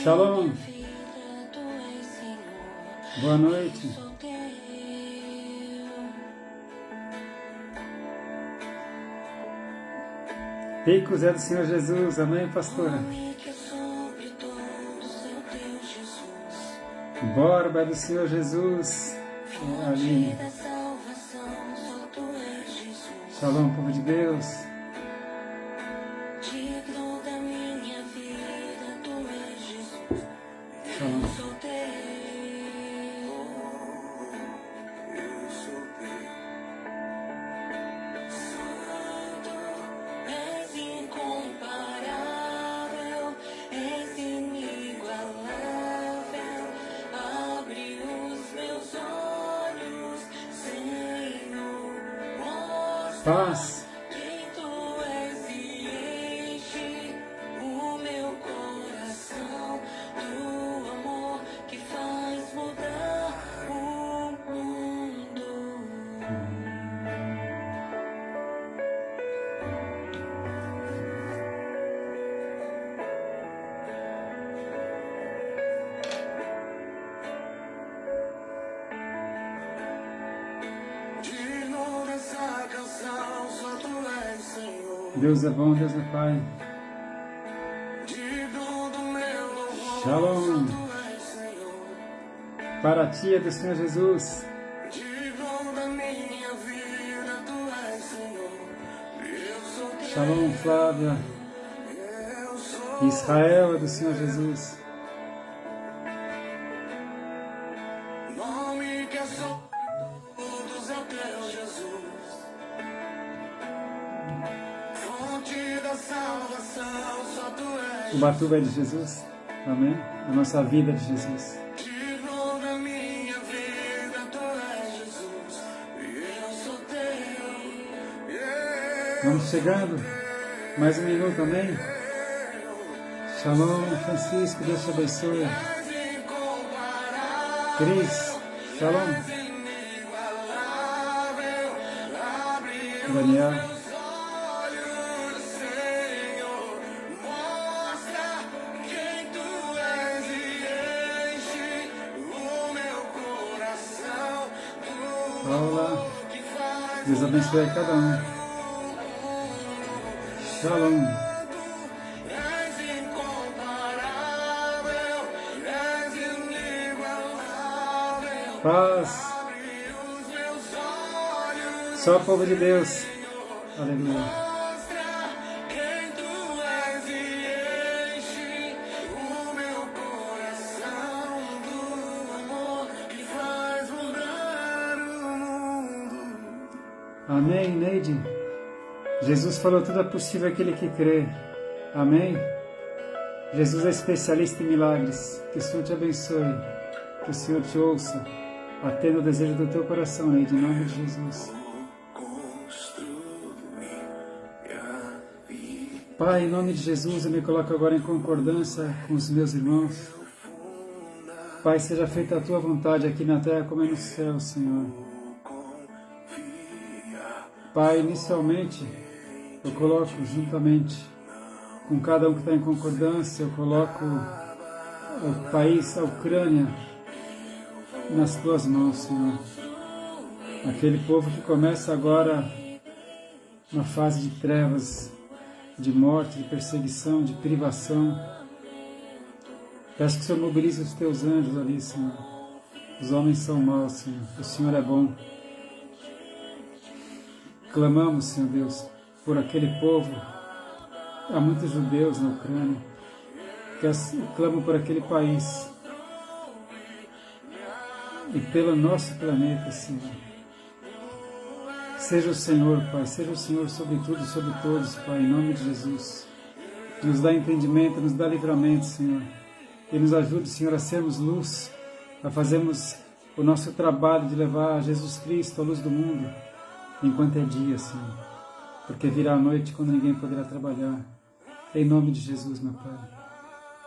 Shalom. Boa noite. Ricos é do Senhor Jesus. Amém, pastora? Borba é do Senhor Jesus. Aline. Shalom, povo de Deus. Shalom. Paz. Deus é bom, Deus é Pai. Shalom. Para ti é do Senhor Jesus. Shalom, Flávia. Israel é do Senhor Jesus. O Batuba é de Jesus, amém? A nossa vida é de Jesus. Vamos chegando, mais um minuto, amém? Shalom, Francisco, Deus te abençoe. Cris, shalom. Daniel. Paula, Deus abençoe a cada um. Shalom. Paz. Só o povo de Deus. Aleluia. Amém, Neide. Jesus falou, tudo é possível aquele que crê. Amém. Jesus é especialista em milagres. Que o Senhor te abençoe. Que o Senhor te ouça. Atenda o desejo do teu coração, Neide, em nome de Jesus. Pai, em nome de Jesus, eu me coloco agora em concordância com os meus irmãos. Pai, seja feita a tua vontade aqui na terra como é no céu, Senhor. Pai, inicialmente, eu coloco juntamente com cada um que está em concordância, eu coloco o país, a Ucrânia, nas tuas mãos, Senhor. Aquele povo que começa agora uma fase de trevas, de morte, de perseguição, de privação. Peço que o Senhor mobilize os teus anjos ali, Senhor. Os homens são maus, Senhor. O Senhor é bom. Clamamos, Senhor Deus, por aquele povo. Há muitos judeus na Ucrânia que clamam por aquele país e pelo nosso planeta, Senhor. Seja o Senhor, Pai, seja o Senhor sobre tudo e sobre todos, Pai, em nome de Jesus. Nos dá entendimento, nos dá livramento, Senhor. E nos ajude, Senhor, a sermos luz, a fazermos o nosso trabalho de levar Jesus Cristo, a luz do mundo, enquanto é dia, Senhor, porque virá a noite quando ninguém poderá trabalhar. Em nome de Jesus, meu Pai.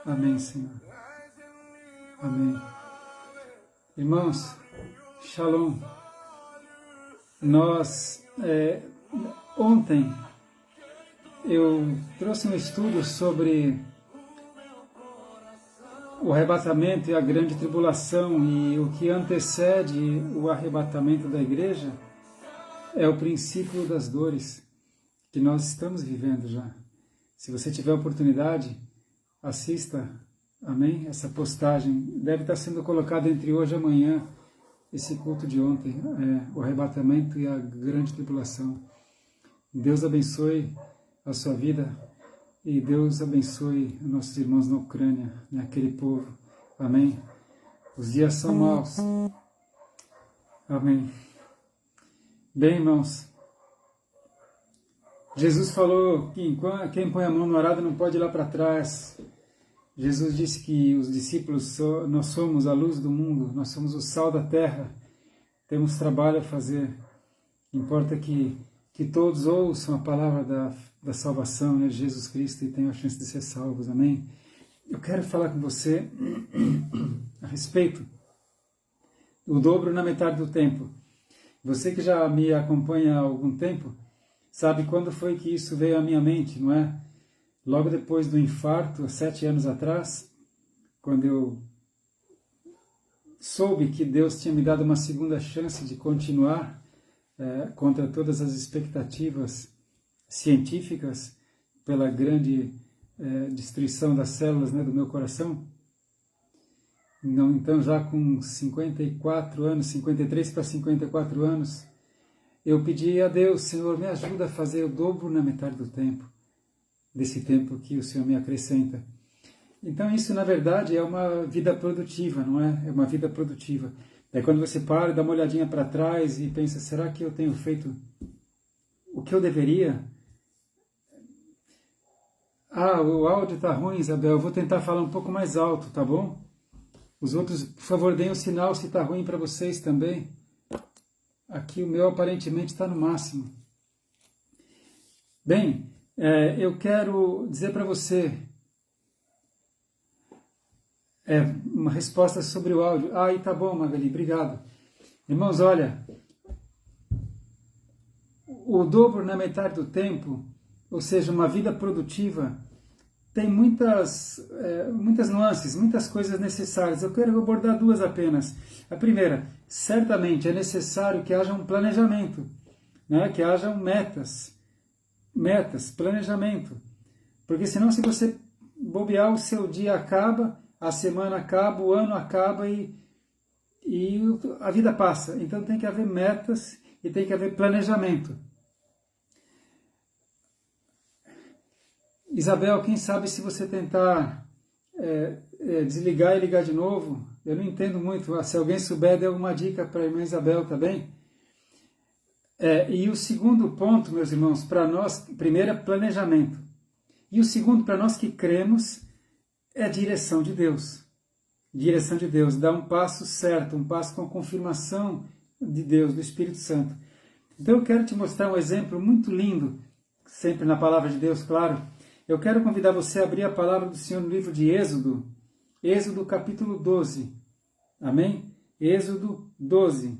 Amém, Senhor. Amém. Irmãos, Shalom. Nós, ontem, eu trouxe um estudo sobre o arrebatamento e a grande tribulação e o que antecede o arrebatamento da igreja é o princípio das dores que nós estamos vivendo já. Se você tiver oportunidade, assista, amém? Essa postagem deve estar sendo colocada entre hoje e amanhã, esse culto de ontem, o arrebatamento e a grande tribulação. Deus abençoe a sua vida e Deus abençoe nossos irmãos na Ucrânia, aquele povo, amém? Os dias são maus, amém? Bem, irmãos, Jesus falou que quem põe a mão no arado não pode ir lá para trás. Jesus disse que os discípulos, nós somos a luz do mundo, nós somos o sal da terra, temos trabalho a fazer. Importa que todos ouçam a palavra da salvação, né, de Jesus Cristo, e tenham a chance de ser salvos, amém? Eu quero falar com você a respeito do dobro na metade do tempo. Você que já me acompanha há algum tempo, sabe quando foi que isso veio à minha mente, não é? Logo depois do infarto, 7 anos atrás, quando eu soube que Deus tinha me dado uma segunda chance de continuar contra todas as expectativas científicas, pela grande destruição das células, né, do meu coração. Então, já com 54 anos, 53 para 54 anos, eu pedi a Deus: Senhor, me ajuda a fazer o dobro na metade do tempo, desse tempo que o Senhor me acrescenta. Então isso, na verdade, é uma vida produtiva, não é? É uma vida produtiva. É quando você para, dá uma olhadinha para trás e pensa: será que eu tenho feito o que eu deveria? O áudio está ruim, Isabel, eu vou tentar falar um pouco mais alto, tá bom? Os outros, por favor, deem um sinal se está ruim para vocês também. Aqui o meu aparentemente está no máximo. Bem, eu quero dizer para você uma resposta sobre o áudio. Aí tá bom, Magali, obrigado. Irmãos, olha, o dobro na metade do tempo, ou seja, uma vida produtiva, tem muitas nuances, muitas coisas necessárias. Eu quero abordar duas apenas. A primeira, certamente é necessário que haja um planejamento, né? Que hajam metas, planejamento. Porque senão, se você bobear, o seu dia acaba, a semana acaba, o ano acaba e a vida passa. Então tem que haver metas e tem que haver planejamento. Isabel, quem sabe se você tentar desligar e ligar de novo, eu não entendo muito, se alguém souber, dê alguma dica para a irmã Isabel, tá bem? E o segundo ponto, meus irmãos, para nós, primeiro é planejamento. E o segundo, para nós que cremos, é a direção de Deus. Direção de Deus, dar um passo certo, um passo com confirmação de Deus, do Espírito Santo. Então eu quero te mostrar um exemplo muito lindo, sempre na palavra de Deus, claro. Eu quero convidar você a abrir a palavra do Senhor no livro de Êxodo, Êxodo capítulo 12. Amém? Êxodo 12.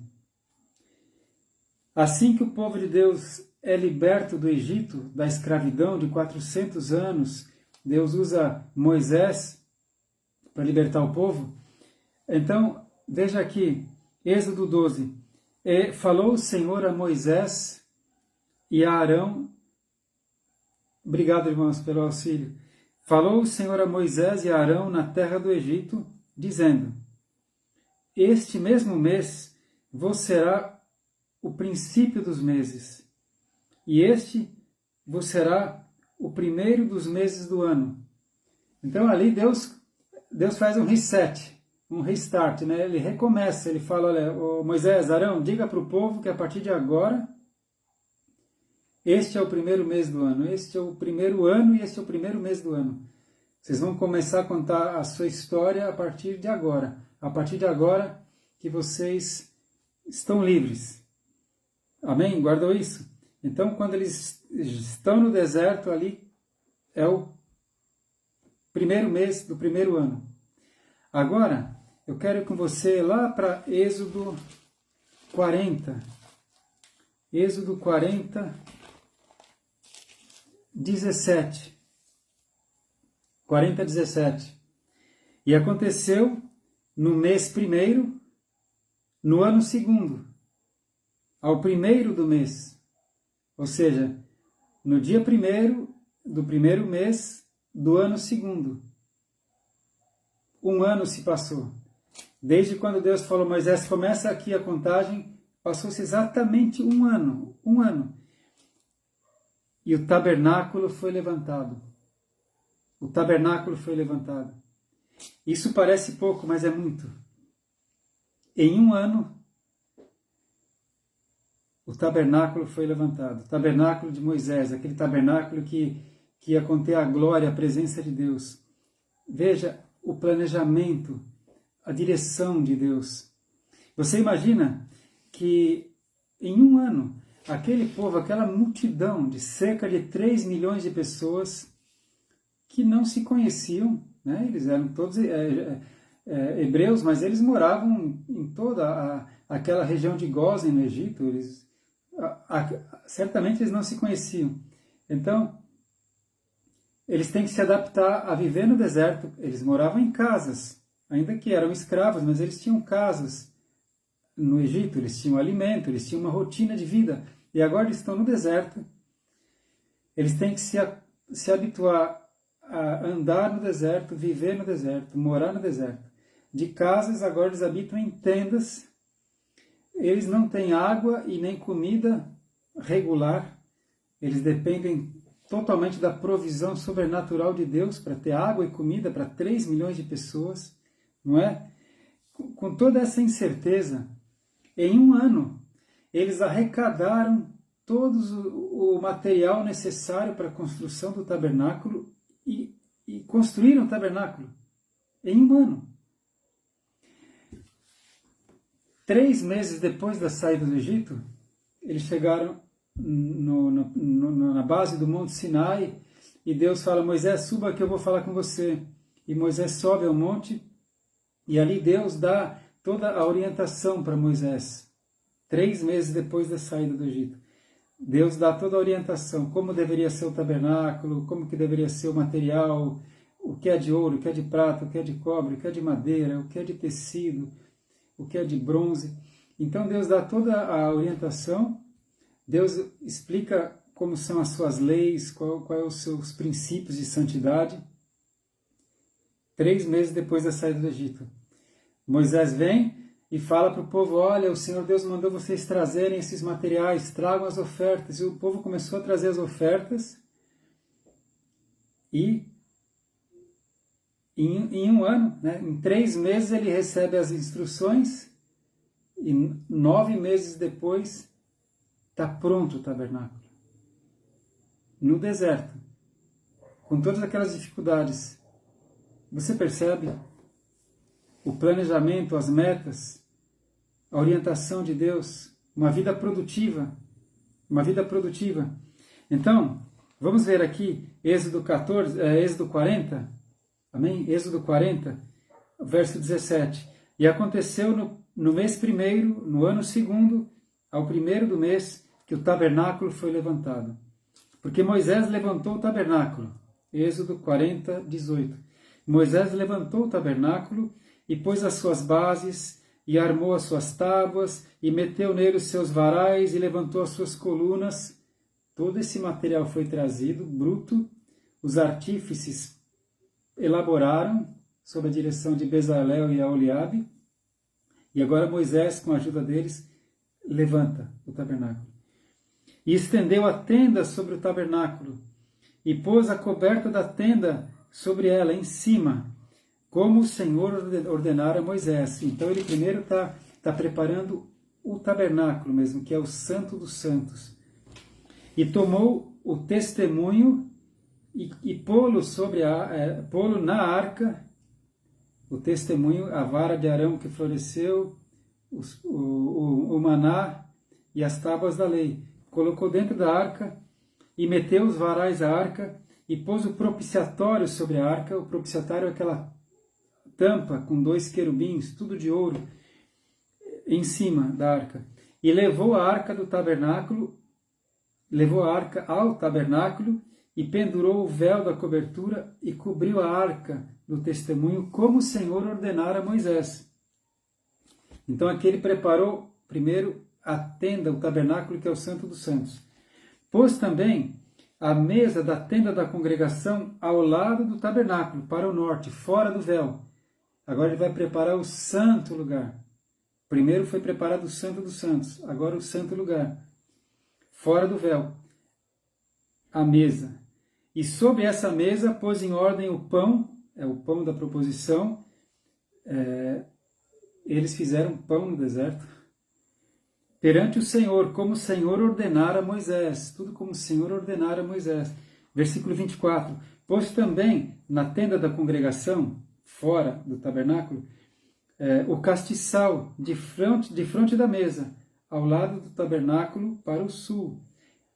Assim que o povo de Deus é liberto do Egito, da escravidão de 400 anos, Deus usa Moisés para libertar o povo. Então, veja aqui, Êxodo 12. Falou o Senhor a Moisés e a Arão. Obrigado, irmãos, pelo auxílio. Falou o Senhor a Moisés e a Arão na terra do Egito, dizendo: este mesmo mês vos será o princípio dos meses, e este vos será o primeiro dos meses do ano. Então ali Deus faz um reset, um restart, né? Ele recomeça, ele fala: olha, Moisés, Arão, diga para o povo que a partir de agora, este é o primeiro mês do ano, este é o primeiro ano e este é o primeiro mês do ano. Vocês vão começar a contar a sua história a partir de agora. A partir de agora que vocês estão livres. Amém? Guardou isso? Então, quando eles estão no deserto, ali é o primeiro mês do primeiro ano. Agora, eu quero ir com você lá para Êxodo 40. Êxodo 40, 17. 40, 17. E aconteceu no mês primeiro, no ano segundo, ao primeiro do mês, ou seja, no dia primeiro do primeiro mês do ano segundo. Um ano se passou. Desde quando Deus falou, Moisés, começa aqui a contagem, passou-se exatamente um ano. E o tabernáculo foi levantado. O tabernáculo foi levantado. Isso parece pouco, mas é muito. Em um ano, o tabernáculo foi levantado. O tabernáculo de Moisés, aquele tabernáculo que ia conter a glória, a presença de Deus. Veja o planejamento, a direção de Deus. Você imagina que em um ano, aquele povo, aquela multidão de cerca de 3 milhões de pessoas que não se conheciam, né? Eles eram todos hebreus, mas eles moravam em toda aquela região de Gósen, no Egito. Certamente eles não se conheciam. Então, eles têm que se adaptar a viver no deserto. Eles moravam em casas, ainda que eram escravos, mas eles tinham casas no Egito, eles tinham alimento, eles tinham uma rotina de vida. E agora eles estão no deserto. Eles têm que se habituar a andar no deserto, viver no deserto, morar no deserto. De casas, agora eles habitam em tendas. Eles não têm água e nem comida regular. Eles dependem totalmente da provisão sobrenatural de Deus para ter água e comida para 3 milhões de pessoas, não é? Com toda essa incerteza, em um ano, eles arrecadaram todo o material necessário para a construção do tabernáculo e construíram o tabernáculo em um ano. 3 meses depois da saída do Egito, eles chegaram na base do Monte Sinai, e Deus fala, Moisés, suba que eu vou falar com você. E Moisés sobe ao monte, e ali Deus dá toda a orientação para Moisés. 3 meses depois da saída do Egito. Deus dá toda a orientação, como deveria ser o tabernáculo, como que deveria ser o material, o que é de ouro, o que é de prata, o que é de cobre, o que é de madeira, o que é de tecido, o que é de bronze. Então Deus dá toda a orientação. Deus explica como são as suas leis, qual é os seus princípios de santidade. 3 meses depois da saída do Egito. Moisés vem e fala para o povo, olha, o Senhor Deus mandou vocês trazerem esses materiais, tragam as ofertas. E o povo começou a trazer as ofertas. E em um ano, né, em 3 meses ele recebe as instruções. E 9 meses depois está pronto o tabernáculo. No deserto, com todas aquelas dificuldades. Você percebe o planejamento, as metas, a orientação de Deus, uma vida produtiva, Então, vamos ver aqui Êxodo 40, amém? Êxodo 40, verso 17. E aconteceu no mês primeiro, no ano segundo, ao primeiro do mês, que o tabernáculo foi levantado. Porque Moisés levantou o tabernáculo. Êxodo 40, 18. Moisés levantou o tabernáculo e pôs as suas bases, e armou as suas tábuas, e meteu nele os seus varais, e levantou as suas colunas. Todo esse material foi trazido, bruto. Os artífices elaboraram, sob a direção de Bezalel e Aholiabe. E agora Moisés, com a ajuda deles, levanta o tabernáculo. E estendeu a tenda sobre o tabernáculo, e pôs a coberta da tenda sobre ela, em cima, como o Senhor ordenara a Moisés. Então ele primeiro está preparando o tabernáculo mesmo, que é o Santo dos Santos. E tomou o testemunho e pô-lo na arca, o testemunho, a vara de Arão que floresceu, o maná e as tábuas da lei. Colocou dentro da arca e meteu os varais à arca e pôs o propiciatório sobre a arca. O propiciatório é aquela tampa com 2 querubins, tudo de ouro, em cima da arca. E levou a arca ao tabernáculo e pendurou o véu da cobertura e cobriu a arca do testemunho, como o Senhor ordenara a Moisés. Então aqui ele preparou primeiro a tenda, o tabernáculo, que é o Santo dos Santos. Pôs também a mesa da tenda da congregação ao lado do tabernáculo, para o norte, fora do véu. Agora ele vai preparar o santo lugar. Primeiro foi preparado o Santo dos Santos, agora o santo lugar, fora do véu, a mesa. E sobre essa mesa pôs em ordem o pão, é o pão da proposição. Eles fizeram pão no deserto, perante o Senhor, como o Senhor ordenara a Moisés, tudo como o Senhor ordenara a Moisés. Versículo 24, pôs também na tenda da congregação, fora do tabernáculo, o castiçal de fronte da mesa, ao lado do tabernáculo para o sul,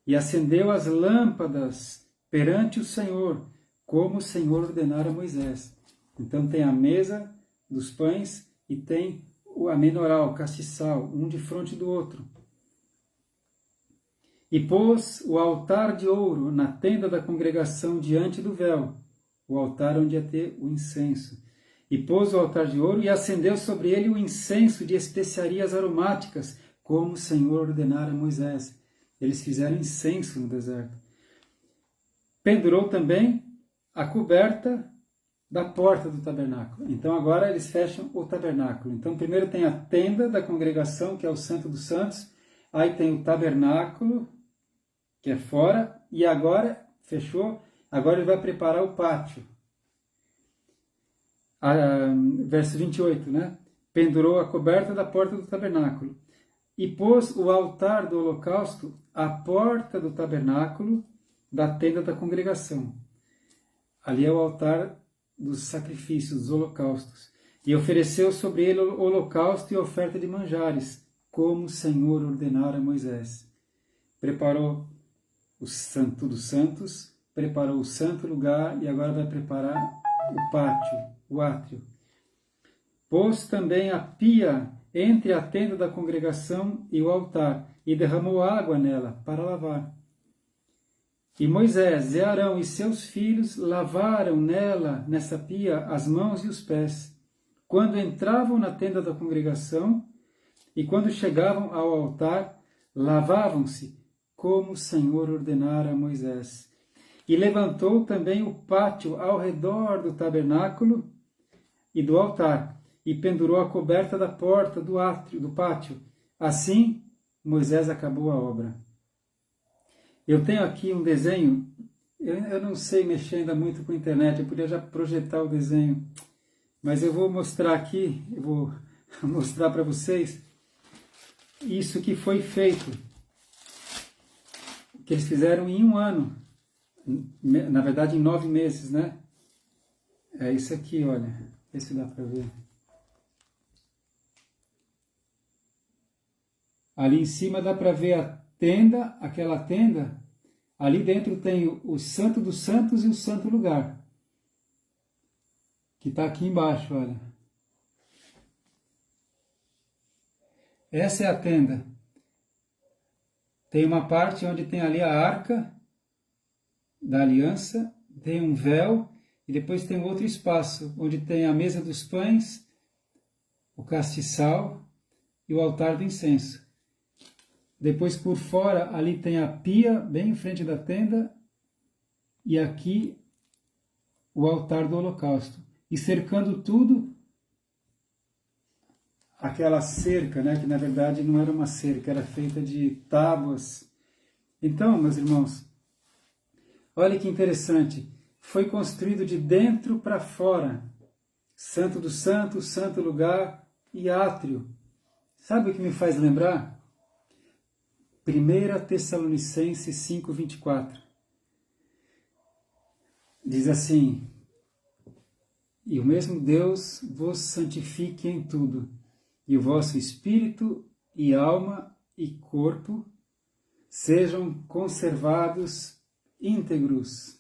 e acendeu as lâmpadas perante o Senhor, como o Senhor ordenara a Moisés. Então tem a mesa dos pães e tem a menorá, o castiçal, um de frente do outro. E pôs o altar de ouro na tenda da congregação diante do véu, o altar onde ia ter o incenso. E pôs o altar de ouro e acendeu sobre ele o incenso de especiarias aromáticas, como o Senhor ordenara a Moisés. Eles fizeram incenso no deserto. Pendurou também a coberta da porta do tabernáculo. Então agora eles fecham o tabernáculo. Então primeiro tem a tenda da congregação, que é o Santo dos Santos. Aí tem o tabernáculo, que é fora. E agora, fechou, agora ele vai preparar o pátio. Verso 28, né? Pendurou a coberta da porta do tabernáculo. E pôs o altar do holocausto à porta do tabernáculo da tenda da congregação. Ali é o altar dos sacrifícios, dos holocaustos. E ofereceu sobre ele o holocausto e oferta de manjares, como o Senhor ordenara a Moisés. Preparou o Santo dos Santos, preparou o santo lugar e agora vai preparar o pátio, o átrio. Pôs também a pia entre a tenda da congregação e o altar, e derramou água nela para lavar. E Moisés, e Arão e seus filhos lavaram nessa pia, as mãos e os pés, quando entravam na tenda da congregação, e quando chegavam ao altar, lavavam-se, como o Senhor ordenara a Moisés. E levantou também o pátio ao redor do tabernáculo e do altar, e pendurou a coberta da porta do átrio, do pátio. Assim, Moisés acabou a obra. Eu tenho aqui um desenho, eu não sei mexer ainda muito com a internet, eu podia já projetar o desenho, mas eu vou mostrar aqui, eu vou mostrar para vocês isso que foi feito, que eles fizeram em um ano, na verdade em 9 meses, né? É isso aqui, olha, vê se dá para ver. Ali em cima dá para ver a tenda, aquela tenda, ali dentro tem o Santo dos Santos e o Santo Lugar, que está aqui embaixo, olha. Essa é a tenda. Tem uma parte onde tem ali a arca da aliança, tem um véu, e depois tem outro espaço, onde tem a mesa dos pães, o castiçal e o altar do incenso. Depois, por fora, ali tem a pia, bem em frente da tenda, e aqui o altar do holocausto. E cercando tudo, aquela cerca, né, que na verdade não era uma cerca, era feita de tábuas. Então, meus irmãos, olha que interessante, foi construído de dentro para fora, Santo dos Santos, Santo Lugar e átrio. Sabe o que me faz lembrar? 1 Tessalonicenses 5:24. Diz assim: e o mesmo Deus vos santifique em tudo, e o vosso espírito e alma e corpo sejam conservados íntegros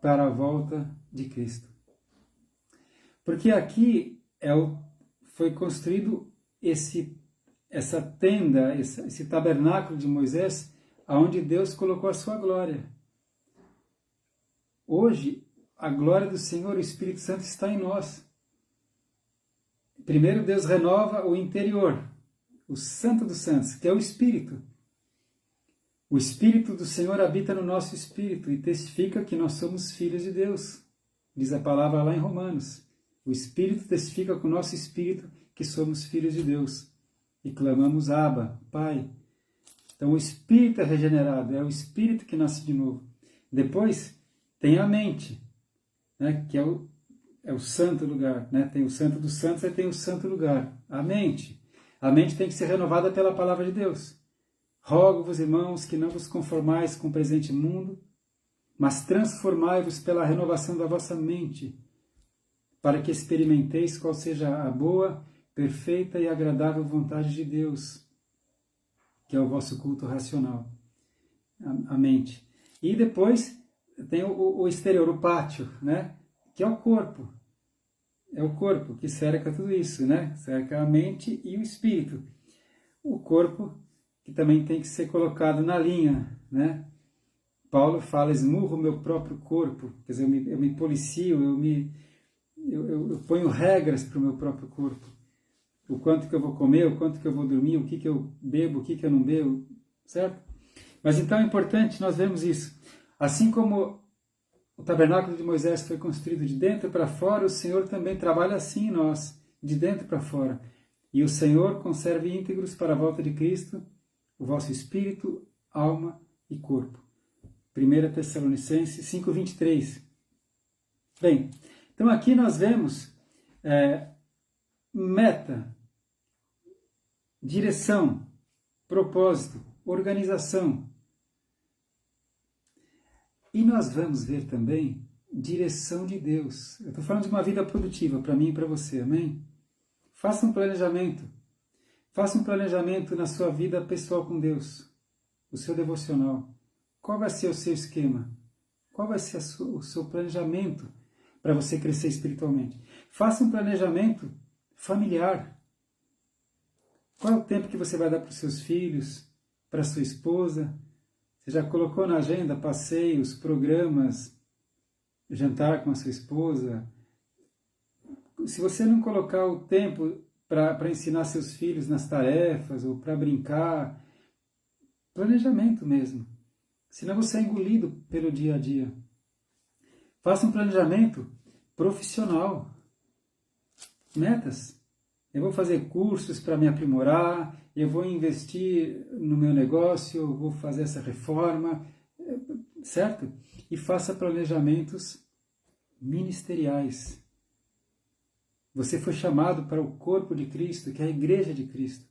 para a volta de Cristo. Porque aqui foi construído essa tenda, esse tabernáculo de Moisés, aonde Deus colocou a sua glória. Hoje, a glória do Senhor, o Espírito Santo está em nós. Primeiro, Deus renova o interior, o Santo dos Santos, que é o Espírito. O Espírito do Senhor habita no nosso espírito e testifica que nós somos filhos de Deus. Diz a palavra lá em Romanos. O Espírito testifica com o nosso espírito que somos filhos de Deus. E clamamos, Abba, Pai. Então o espírito é regenerado, é o espírito que nasce de novo. Depois tem a mente, né, que é o santo lugar. Né? Tem o santo dos santos e tem o santo lugar. A mente. A mente tem que ser renovada pela palavra de Deus. Rogo-vos, irmãos, que não vos conformais com o presente mundo, mas transformai-vos pela renovação da vossa mente, para que experimenteis qual seja a boa, perfeita e agradável vontade de Deus, que é o vosso culto racional, a mente. E depois tem o exterior, o pátio, né? Que é o corpo. É o corpo que cerca tudo isso, né? Cerca a mente e o espírito. O corpo que também tem que ser colocado na linha, né? Paulo fala, esmurro o meu próprio corpo, quer dizer, eu me policio, eu ponho regras para o meu próprio corpo. O quanto que eu vou comer, o quanto que eu vou dormir, o que eu bebo, o que eu não bebo, certo? Mas então é importante nós vermos isso. Assim como o tabernáculo de Moisés foi construído de dentro para fora, o Senhor também trabalha assim em nós, de dentro para fora. E o Senhor conserve íntegros para a volta de Cristo o vosso espírito, alma e corpo. 1 Tessalonicenses 5:23. Bem, então aqui nós vemos meta, direção, propósito, organização. E nós vamos ver também direção de Deus. Eu estou falando de uma vida produtiva para mim e para você, amém? Faça um planejamento. Faça um planejamento na sua vida pessoal com Deus, o seu devocional. Qual vai ser o seu esquema? Qual vai ser o seu planejamento para você crescer espiritualmente? Faça um planejamento familiar. Qual é o tempo que você vai dar para os seus filhos, para a sua esposa? Você já colocou na agenda passeios, programas, jantar com a sua esposa? Se você não colocar o tempo para ensinar seus filhos nas tarefas ou para brincar, planejamento mesmo. Senão você é engolido pelo dia a dia. Faça um planejamento profissional. Metas. Eu vou fazer cursos para me aprimorar, eu vou investir no meu negócio, eu vou fazer essa reforma, certo? E faça planejamentos ministeriais. Você foi chamado para o corpo de Cristo, que é a igreja de Cristo.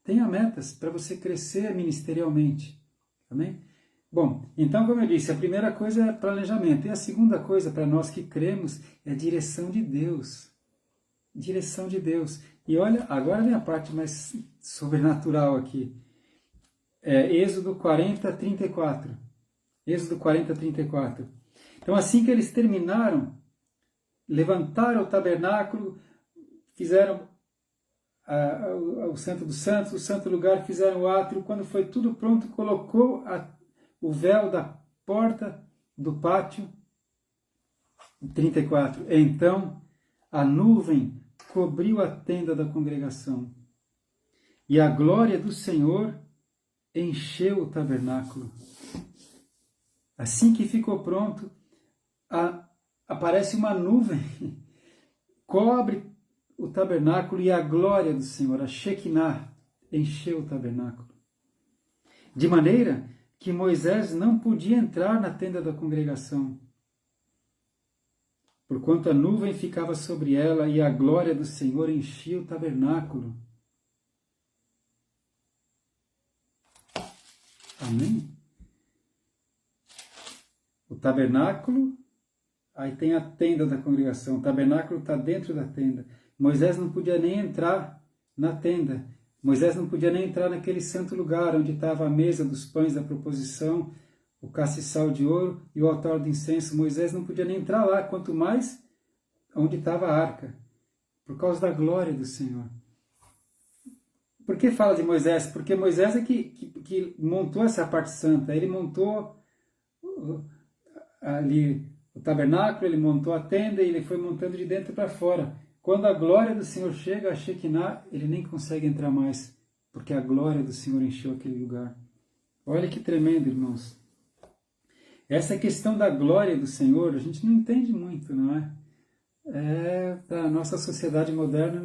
Tenha metas para você crescer ministerialmente. Amém? Bom, então, como eu disse, a primeira coisa é planejamento. E a segunda coisa, para nós que cremos, é direção de Deus. Direção de Deus. E olha, agora vem a parte mais sobrenatural aqui. Êxodo 40:34. Êxodo 40:34. Então, assim que eles terminaram, levantaram o tabernáculo, fizeram o Santo dos Santos, o santo lugar, fizeram o átrio. Quando foi tudo pronto, colocou o véu da porta do pátio. 34. Então a nuvem cobriu a tenda da congregação, e a glória do Senhor encheu o tabernáculo. Assim que ficou pronto, aparece uma nuvem, cobre o tabernáculo, e a glória do Senhor, a Shekinah, encheu o tabernáculo. De maneira que Moisés não podia entrar na tenda da congregação, porquanto a nuvem ficava sobre ela e a glória do Senhor enchia o tabernáculo. Amém? O tabernáculo, aí tem a tenda da congregação, o tabernáculo está dentro da tenda. Moisés não podia nem entrar na tenda, Moisés não podia nem entrar naquele santo lugar onde estava a mesa dos pães da proposição, o castiçal de ouro e o altar de incenso. Moisés não podia nem entrar lá, quanto mais onde estava a arca, por causa da glória do Senhor. Por que fala de Moisés? Porque Moisés é que montou essa parte santa, ele montou ali o tabernáculo, ele montou a tenda e ele foi montando de dentro para fora. Quando a glória do Senhor chega a Shekinah, ele nem consegue entrar mais, porque a glória do Senhor encheu aquele lugar. Olha que tremendo, irmãos. Essa questão da glória do Senhor, a gente não entende muito, não é? Para a nossa sociedade moderna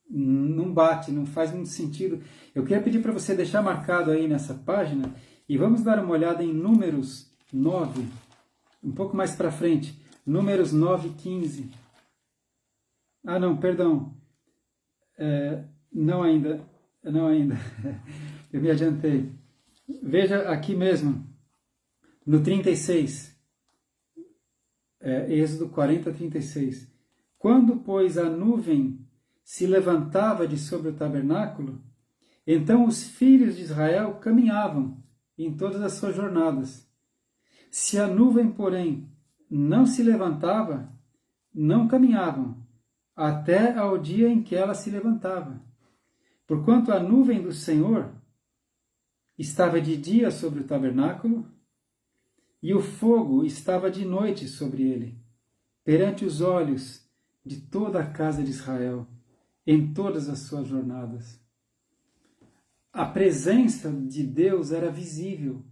não bate, não faz muito sentido. Eu queria pedir para você deixar marcado aí nessa página e vamos dar uma olhada em Números 9, um pouco mais para frente. Números 9, 15. Ah, não, perdão. Não ainda. Eu me adiantei. Veja aqui mesmo, no 36. Êxodo 40, 36. Quando, pois, a nuvem se levantava de sobre o tabernáculo, então os filhos de Israel caminhavam em todas as suas jornadas. Se a nuvem, porém, não se levantava, não caminhavam, até ao dia em que ela se levantava. Porquanto a nuvem do Senhor estava de dia sobre o tabernáculo, e o fogo estava de noite sobre ele, perante os olhos de toda a casa de Israel, em todas as suas jornadas. A presença de Deus era visível.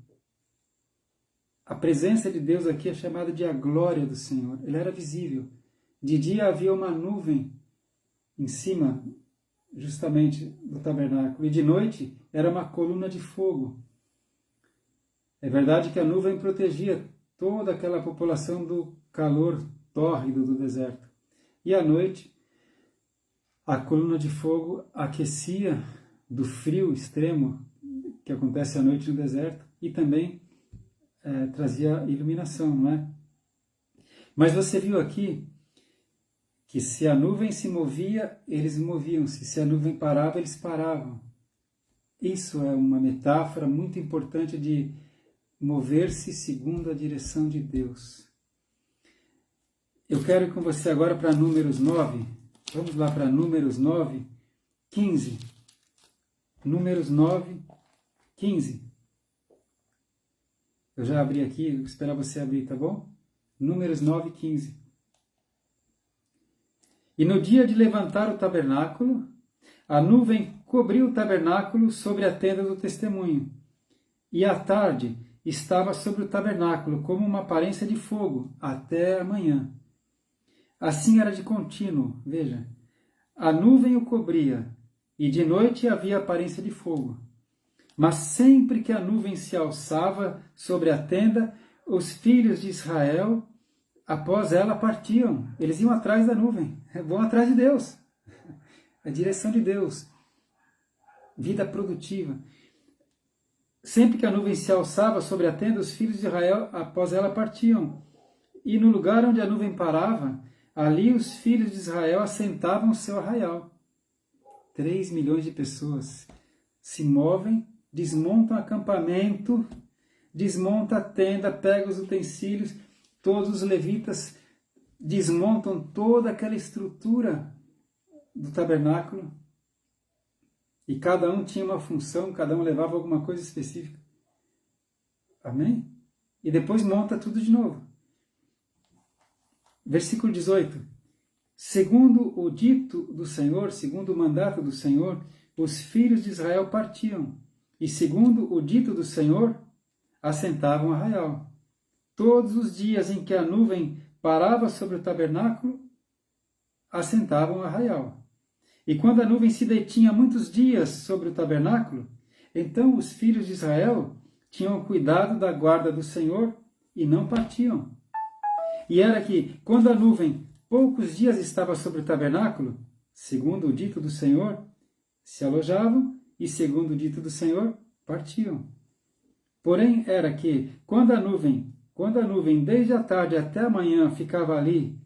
A presença de Deus aqui é chamada de a glória do Senhor. Ele era visível. De dia havia uma nuvem em cima, justamente, do tabernáculo. E de noite era uma coluna de fogo. É verdade que a nuvem protegia toda aquela população do calor tórrido do deserto. E à noite, a coluna de fogo aquecia do frio extremo que acontece à noite no deserto e também trazia iluminação, não é? Mas você viu aqui que se a nuvem se movia, eles moviam-se. Se a nuvem parava, eles paravam. Isso é uma metáfora muito importante de mover-se segundo a direção de Deus. Eu quero ir com você agora para Números 9. Vamos lá para Números 9, 15. Números 9, 15. Eu já abri aqui, vou esperar você abrir, tá bom? Números 9, 15. E no dia de levantar o tabernáculo, a nuvem cobriu o tabernáculo sobre a tenda do testemunho. E à tarde estava sobre o tabernáculo como uma aparência de fogo, até a manhã. Assim era de contínuo, veja. A nuvem o cobria, e de noite havia aparência de fogo. Mas sempre que a nuvem se alçava sobre a tenda, os filhos de Israel, após ela, partiam. Eles iam atrás da nuvem, vão atrás de Deus. A direção de Deus. Vida produtiva. Sempre que a nuvem se alçava sobre a tenda, os filhos de Israel, após ela, partiam. E no lugar onde a nuvem parava, ali os filhos de Israel assentavam o seu arraial. 3 milhões de pessoas se movem, desmontam o acampamento, desmontam a tenda, pegam os utensílios, todos os levitas desmontam toda aquela estrutura do tabernáculo e cada um tinha uma função, cada um levava alguma coisa específica. Amém? E depois monta tudo de novo. Versículo 18. Segundo o dito do Senhor, segundo o mandato do Senhor, os filhos de Israel partiam, e segundo o dito do Senhor, assentavam o arraial. Todos os dias em que a nuvem parava sobre o tabernáculo, assentavam o arraial. E quando a nuvem se detinha muitos dias sobre o tabernáculo, então os filhos de Israel tinham cuidado da guarda do Senhor e não partiam. E era que, quando a nuvem poucos dias estava sobre o tabernáculo, segundo o dito do Senhor, se alojavam e, segundo o dito do Senhor, partiam. Porém, era que, quando a nuvem desde a tarde até a manhã ficava ali,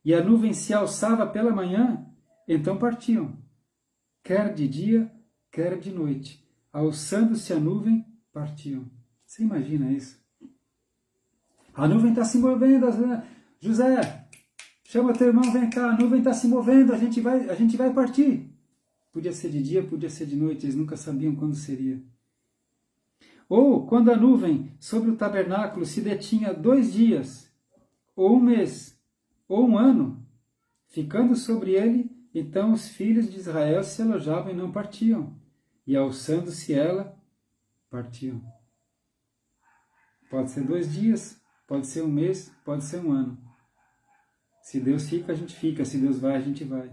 e a nuvem se alçava pela manhã, então partiam, quer de dia, quer de noite. Alçando-se a nuvem, partiam. Você imagina isso? A nuvem está se movendo, José, chama teu irmão, vem cá, a nuvem está se movendo, a gente vai partir. Podia ser de dia, podia ser de noite, eles nunca sabiam quando seria. Ou quando a nuvem sobre o tabernáculo se detinha 2 dias, ou um mês, ou um ano, ficando sobre ele, então os filhos de Israel se alojavam e não partiam, e alçando-se ela, partiam. Pode ser 2 dias, pode ser um mês, pode ser um ano. Se Deus fica, a gente fica, se Deus vai, a gente vai.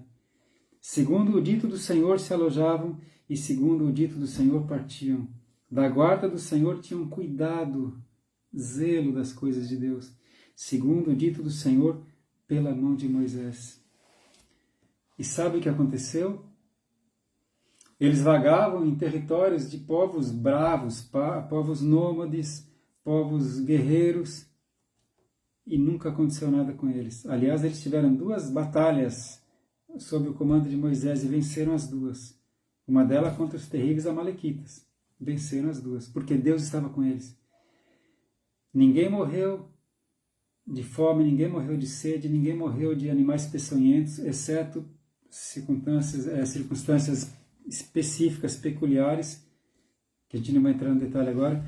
Segundo o dito do Senhor se alojavam, e segundo o dito do Senhor partiam. Da guarda do Senhor tinham cuidado, zelo das coisas de Deus, segundo o dito do Senhor pela mão de Moisés. E sabe o que aconteceu? Eles vagavam em territórios de povos bravos, povos nômades, povos guerreiros, e nunca aconteceu nada com eles. Aliás, eles tiveram 2 batalhas sob o comando de Moisés e venceram as 2. Uma delas contra os terríveis amalequitas. Venceram as 2, porque Deus estava com eles. Ninguém morreu de fome, ninguém morreu de sede, ninguém morreu de animais peçonhentos, exceto circunstâncias específicas, peculiares, que a gente não vai entrar no detalhe agora.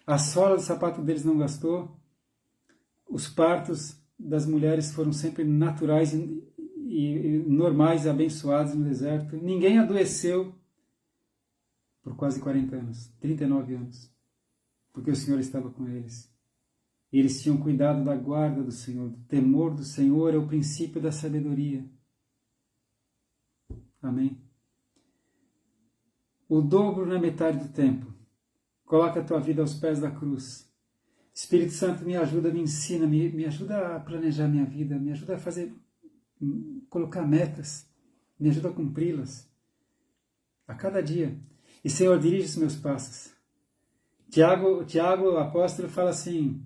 A sola do sapato deles não gastou. Os partos das mulheres foram sempre naturais e normais, abençoados no deserto. Ninguém adoeceu por quase 40 anos, 39 anos, porque o Senhor estava com eles. E eles tinham cuidado da guarda do Senhor. O temor do Senhor é o princípio da sabedoria. Amém? O dobro na metade do tempo. Coloca a tua vida aos pés da cruz. Espírito Santo, me ajuda, me ensina, me ajuda a planejar minha vida, me ajuda a colocar metas, me ajuda a cumpri-las a cada dia. E, Senhor, dirige os meus passos. Tiago, o apóstolo, fala assim,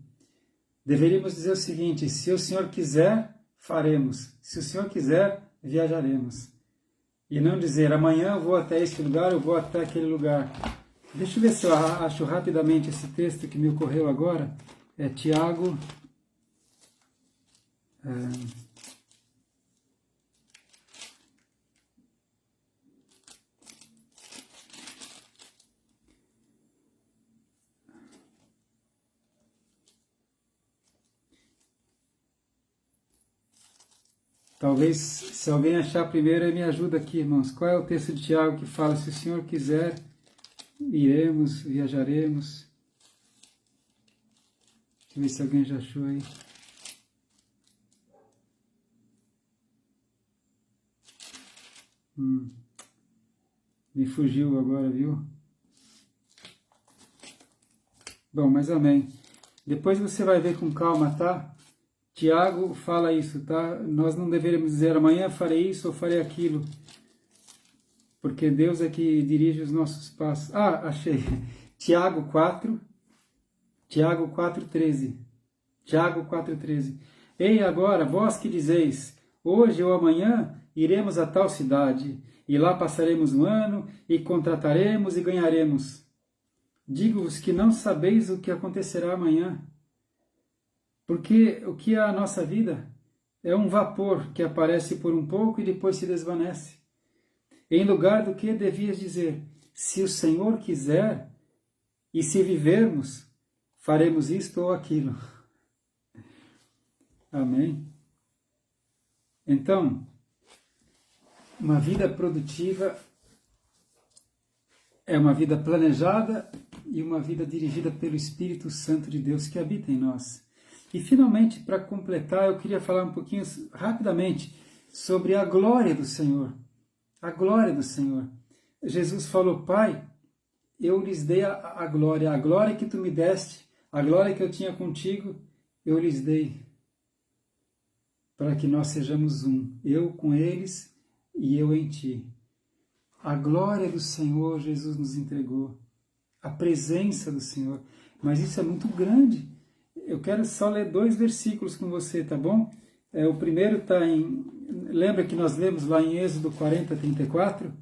deveríamos dizer o seguinte, se o Senhor quiser, faremos. Se o Senhor quiser, viajaremos. E não dizer, amanhã eu vou até este lugar, eu vou até aquele lugar. Deixa eu ver se eu acho rapidamente esse texto que me ocorreu agora. É Tiago... Talvez, se alguém achar primeiro, me ajuda aqui, irmãos. Qual é o texto de Tiago que fala, se o Senhor quiser, iremos, viajaremos. Deixa eu ver se alguém já achou aí. Me fugiu agora, viu? Bom, mas amém. Depois você vai ver com calma, tá? Tiago fala isso, tá? Nós não deveríamos dizer amanhã farei isso ou farei aquilo, porque Deus é que dirige os nossos passos. Ah, achei. Tiago 4:13. Tiago 4:13. Ei, agora, vós que dizeis, hoje ou amanhã iremos a tal cidade, e lá passaremos um ano, e contrataremos e ganharemos. Digo-vos que não sabeis o que acontecerá amanhã. Porque o que é a nossa vida é um vapor que aparece por um pouco e depois se desvanece. Em lugar do que devias dizer, se o Senhor quiser, e se vivermos, faremos isto ou aquilo. Amém? Então, uma vida produtiva é uma vida planejada e uma vida dirigida pelo Espírito Santo de Deus que habita em nós. E finalmente, para completar, eu queria falar um pouquinho rapidamente sobre a glória do Senhor. A glória do Senhor. Jesus falou, Pai, eu lhes dei a glória que tu me deste, a glória que eu tinha contigo, eu lhes dei, para que nós sejamos um, eu com eles e eu em ti. A glória do Senhor Jesus nos entregou, a presença do Senhor, mas isso é muito grande. Eu quero só ler 2 versículos com você, tá bom? O primeiro está em... Lembra que nós lemos lá em Êxodo 40:34?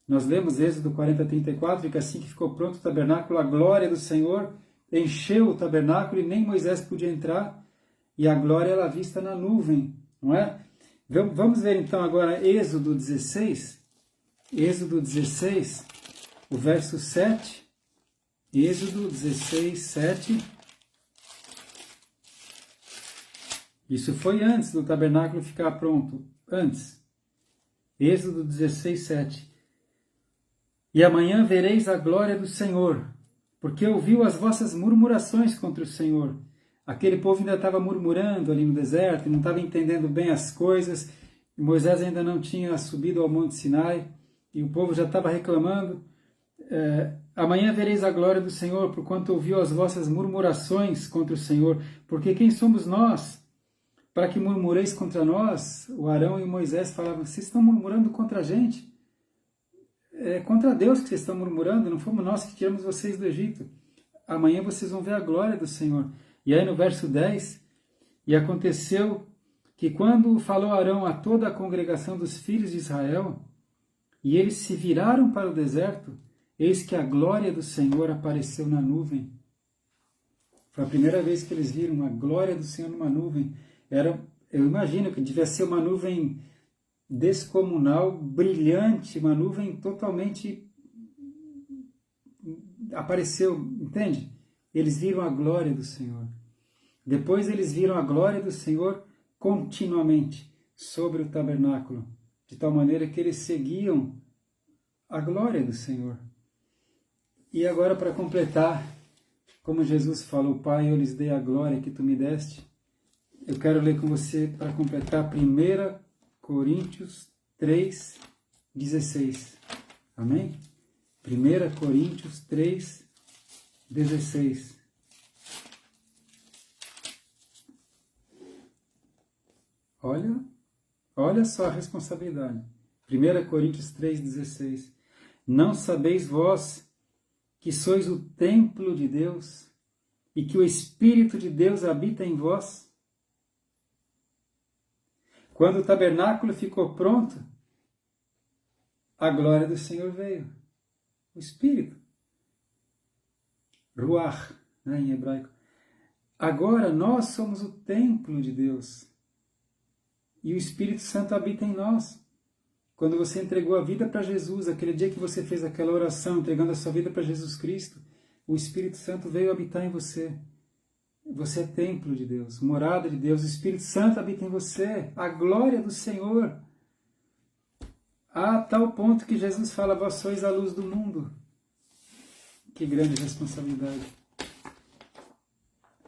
Nós lemos Êxodo 40:34, que assim que ficou pronto o tabernáculo, a glória do Senhor encheu o tabernáculo e nem Moisés podia entrar, e a glória era vista na nuvem, não é? Vamos ver então agora Êxodo 16, o verso 7, Êxodo 16, 7... Isso foi antes do tabernáculo ficar pronto, antes. Êxodo 16, 7. E amanhã vereis a glória do Senhor, porque ouviu as vossas murmurações contra o Senhor. Aquele povo ainda estava murmurando ali no deserto, não estava entendendo bem as coisas, e Moisés ainda não tinha subido ao Monte Sinai, e o povo já estava reclamando. Amanhã vereis a glória do Senhor, porquanto ouviu as vossas murmurações contra o Senhor. Porque quem somos nós, para que murmureis contra nós? O Arão e o Moisés falavam, vocês estão murmurando contra a gente. É contra Deus que vocês estão murmurando, não fomos nós que tiramos vocês do Egito. Amanhã vocês vão ver a glória do Senhor. E aí no verso 10, e aconteceu que quando falou Arão a toda a congregação dos filhos de Israel, e eles se viraram para o deserto, eis que a glória do Senhor apareceu na nuvem. Foi a primeira vez que eles viram a glória do Senhor numa nuvem. Eu imagino que devia ser uma nuvem descomunal, brilhante, uma nuvem totalmente... apareceu, entende? Eles viram a glória do Senhor. Depois eles viram a glória do Senhor continuamente sobre o tabernáculo, de tal maneira que eles seguiam a glória do Senhor. E agora, para completar, como Jesus falou, Pai, eu lhes dei a glória que tu me deste, eu quero ler com você, para completar, 1 Coríntios 3, 16. Amém? 1 Coríntios 3, 16. Olha só a responsabilidade. 1 Coríntios 3, 16. Não sabeis vós que sois o templo de Deus e que o Espírito de Deus habita em vós? Quando o tabernáculo ficou pronto, a glória do Senhor veio. O Espírito. Ruach, né, em hebraico. Agora nós somos o templo de Deus. E o Espírito Santo habita em nós. Quando você entregou a vida para Jesus, aquele dia que você fez aquela oração, entregando a sua vida para Jesus Cristo, o Espírito Santo veio habitar em você. Você é templo de Deus, morada de Deus, o Espírito Santo habita em você, a glória do Senhor. A tal ponto que Jesus fala, vós sois a luz do mundo. Que grande responsabilidade.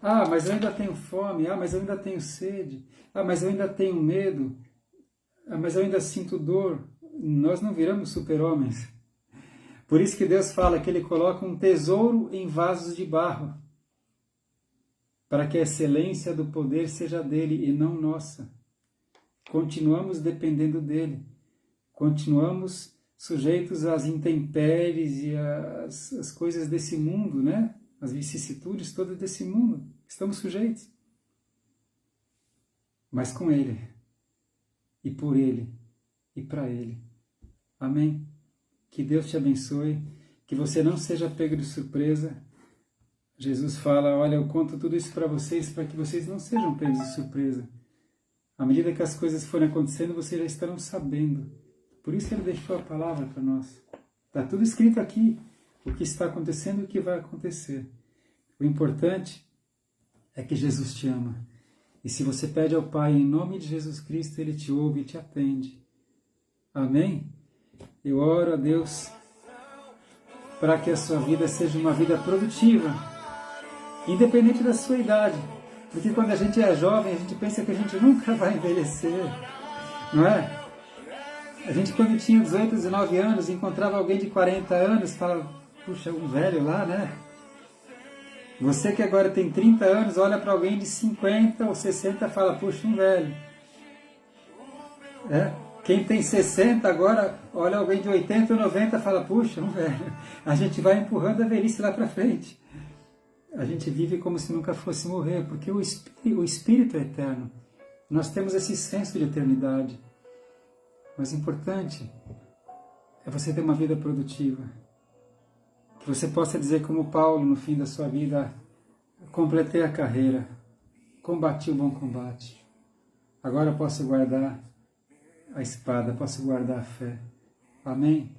Ah, mas eu ainda tenho fome, mas eu ainda tenho sede, mas eu ainda tenho medo, mas eu ainda sinto dor. Nós não viramos super-homens. Por isso que Deus fala que Ele coloca um tesouro em vasos de barro, para que a excelência do poder seja dele e não nossa. Continuamos dependendo dele. Continuamos sujeitos às intempéries e às coisas desse mundo, né? As vicissitudes todas desse mundo. Estamos sujeitos. Mas com ele, e por ele, e para ele. Amém? Que Deus te abençoe, que você não seja pego de surpresa. Jesus fala, olha, eu conto tudo isso para vocês, para que vocês não sejam pegos de surpresa. À medida que as coisas forem acontecendo, vocês já estarão sabendo. Por isso Ele deixou a palavra para nós. Está tudo escrito aqui, o que está acontecendo e o que vai acontecer. O importante é que Jesus te ama. E se você pede ao Pai em nome de Jesus Cristo, Ele te ouve e te atende. Amém? Eu oro a Deus para que a sua vida seja uma vida produtiva, independente da sua idade. Porque quando a gente é jovem, a gente pensa que a gente nunca vai envelhecer, não é? A gente, quando tinha 18, 19 anos, encontrava alguém de 40 anos, falava, puxa, um velho lá, né? Você que agora tem 30 anos, olha para alguém de 50 ou 60 e fala, puxa, um velho. Quem tem 60 agora, olha alguém de 80 ou 90 e fala, puxa, um velho. A gente vai empurrando a velhice lá para frente. A gente vive como se nunca fosse morrer, porque o Espírito é eterno. Nós temos esse senso de eternidade. Mas o importante é você ter uma vida produtiva. Que você possa dizer como Paulo no fim da sua vida, completei a carreira, combati o bom combate. Agora posso guardar a espada, posso guardar a fé. Amém?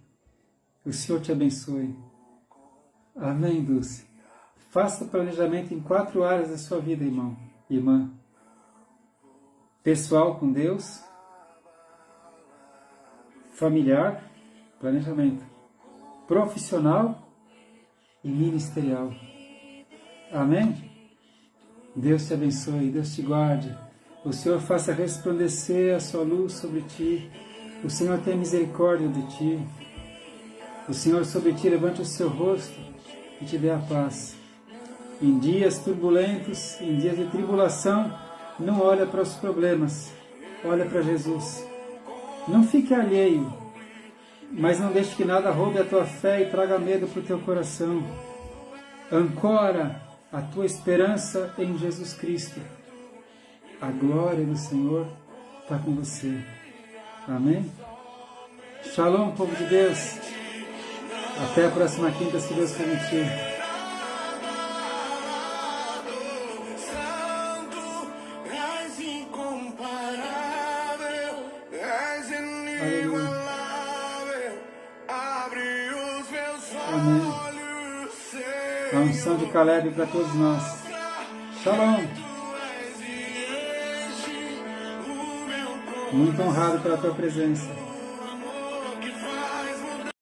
O Senhor te abençoe. Amém, Dulce. Faça planejamento em 4 áreas da sua vida, irmão, irmã. pessoal com Deus, familiar, planejamento, profissional e ministerial. Amém? Deus te abençoe, Deus te guarde. O Senhor faça resplandecer a sua luz sobre ti. O Senhor tenha misericórdia de ti. O Senhor sobre ti levante o seu rosto e te dê a paz. Em dias turbulentos, em dias de tribulação, não olha para os problemas, olha para Jesus. Não fique alheio, mas não deixe que nada roube a tua fé e traga medo para o teu coração. Ancora a tua esperança em Jesus Cristo. A glória do Senhor está com você. Amém? Shalom, povo de Deus. Até a próxima quinta, se Deus permitir. Aleluia. Amém. A unção de Caleb para todos nós. Shalom. Muito honrado pela tua presença.